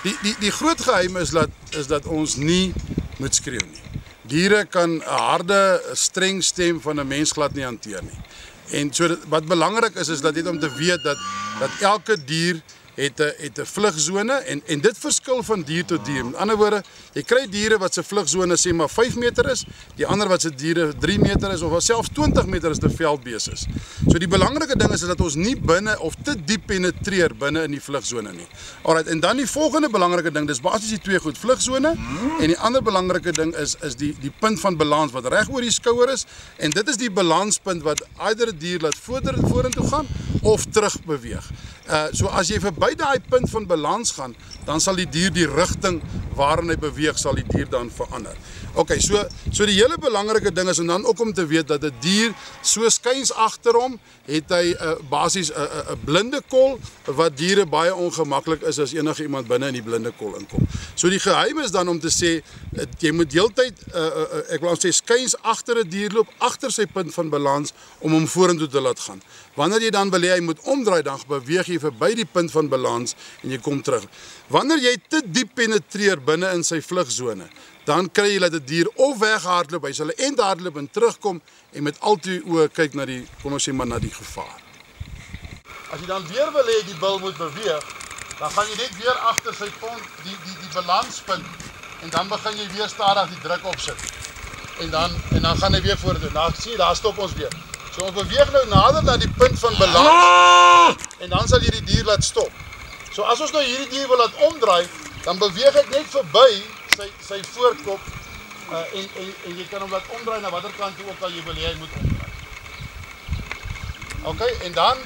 Die groot geheim is dat ons nie moet skreeu nie. Diere kan 'n harde, streng stem van 'n mens glad nie hanteer nie. En so wat belangrik is dat net om te weet dat elke dier het 'n vlugsone en dit verskil van dier tot dier. Met ander woorde, jy kry diere wat se vlugsone sê maar 5 meter is, die ander wat se diere 3 meter is of selfs 20 meter as 'n veldbees is. So die belangrike ding is dat ons nie binne of te diep penetreer binne in die vlugsone nie. Alright, en dan die volgende belangrike ding, dis basies die twee goed, vlugsone en die ander belangrike ding is die punt van balans wat reg oor die skouer is en dit is die balanspunt wat either 'n dier laat vorentoe gaan of terug beweeg. So as jy verby daai punt van balans gaan, dan sal die dier die rigting waarin hy beweeg, sal die dier dan verander. Okay, so die hele belangrike ding is en dan ook om te weet dat 'n dier so skuins agter hom het hy basies 'n blinde kol wat diere baie ongemaklik is as enige iemand binne in die blinde kol inkom. So die geheim is dan om te sê jy moet heeltyd ek wil sê skuins agter 'n dier loop, agter sy punt van balans om hom vorentoe te laat gaan. Wanneer jy dan wil hê hy moet omdraai, dan beweeg jy verby die punt van balans en jy kom terug. Wanneer jy te diep penetreer binne in sy vlugsone, dan kry jy dat 'n dier of weghardloop, hy sal 'n end hardloop en terugkom en met al twee oë kyk na die, kom ons sê maar na die gevaar. As jy dan weer wil hê die bil moet beweeg, dan gaan jy net weer agter sy pont die balanspunt en dan begin jy weer stadig die druk opsit. En dan gaan hy weer vorentoe. Nou sien jy, daar stop ons weer. So ons beweeg nou nader na die punt van balans en dan sal jy die dier laat stop. So as ons nou hierdie dier wil laat omdraai, dan beweeg ek net verby sy voorkop en jy kan hom laat omdraai na watter kant toe ook al jy wil hê hy moet omdraai. Okay, en dan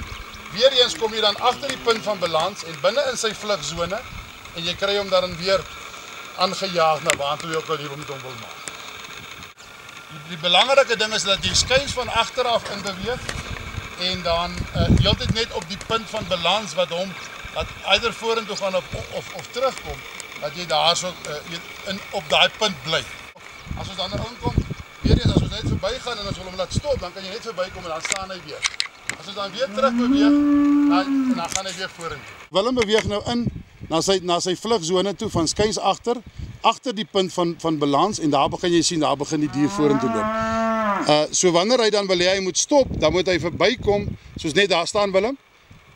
weer eens kom jy dan agter die punt van balans en binne in sy vlugsone en jy kry hom dan weer aangejaag na waartoe jy ook al hier met hom wil maak. Die belangrike ding is dat jy skuins van agteraf in beweeg en dan heeltyd net op die punt van balans wat hom dat either vorentoe gaan of terugkom, dat jy daar so op daai punt bly. As ons dan nou inkom, weer eens as ons net verbygaan en ons wil hom laat stop, dan kan jy net verbykom en dan staan hy weer. As ons dan weer terug beweeg, dan gaan hy weer vorentoe. Willem beweeg nou in na sy vlugsone toe van skuins agter die punt van balans en daar begin jy sien, daar begin die dier vorentoe loop. So wanneer hy dan wil hê hy moet stop, dan moet hy verbykom, soos net daar staan Willem.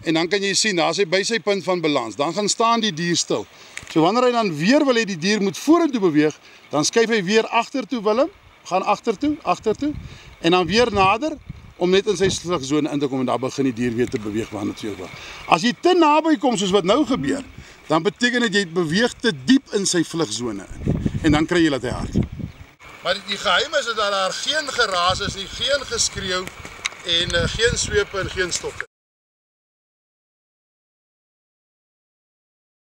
En dan kan jy sien, daar is hy by sy punt van balans. Dan gaan staan die dier stil. So wanneer hy dan weer wil hê die dier moet vorentoe beweeg, dan skuif hy weer agtertoe Willem, gaan agtertoe en dan weer nader om net in sy vlugsone in te kom en daar begin die dier weer te beweeg waar natuurlik wil. As jy te naby kom soos wat nou gebeur, dan beteken dit jy beweeg te diep in sy vlugsone in en dan kry jy dat hy hardloop. Maar die geheim is dat daar geen geraas is nie, geen geskreeu en geen swepe en geen stokke.